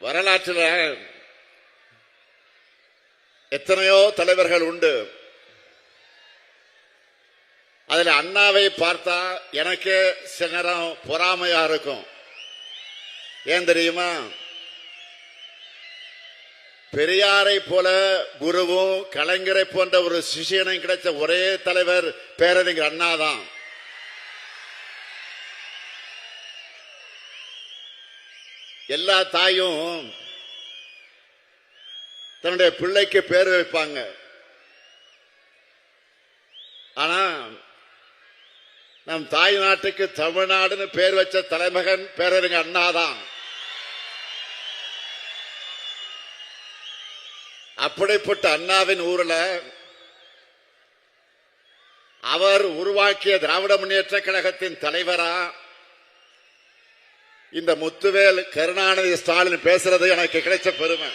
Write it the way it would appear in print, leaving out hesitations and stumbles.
வரலாற்றில் எத்தனையோ தலைவர்கள் உண்டு. அதுல அண்ணாவை பார்த்தா எனக்கே சில நேரம் பொறாமையா இருக்கும். ஏன் தெரியுமா? பெரியாரை போல குருவும் கலைஞரை போன்ற ஒரு சிஷியனும் கிடைச்ச ஒரே தலைவர் பேரறிஞர் அண்ணாதான். எல்லா தாயும் தன்னுடைய பிள்ளைக்கு பேர் வைப்பாங்க. ஆனா நம் தாய் நாட்டுக்கு தமிழ்நாடுன்னு பேர் வச்ச தலைமகன் பேரறிஞர் அண்ணாதான். அப்படிப்பட்ட அண்ணாவின் ஊர்ல அவர் உருவாக்கிய திராவிட முன்னேற்ற கழகத்தின் தலைவரா இந்த முத்துவேல் கருணாநிதி ஸ்டாலின் பேசுறது எனக்கு கிடைச்ச பெருமை.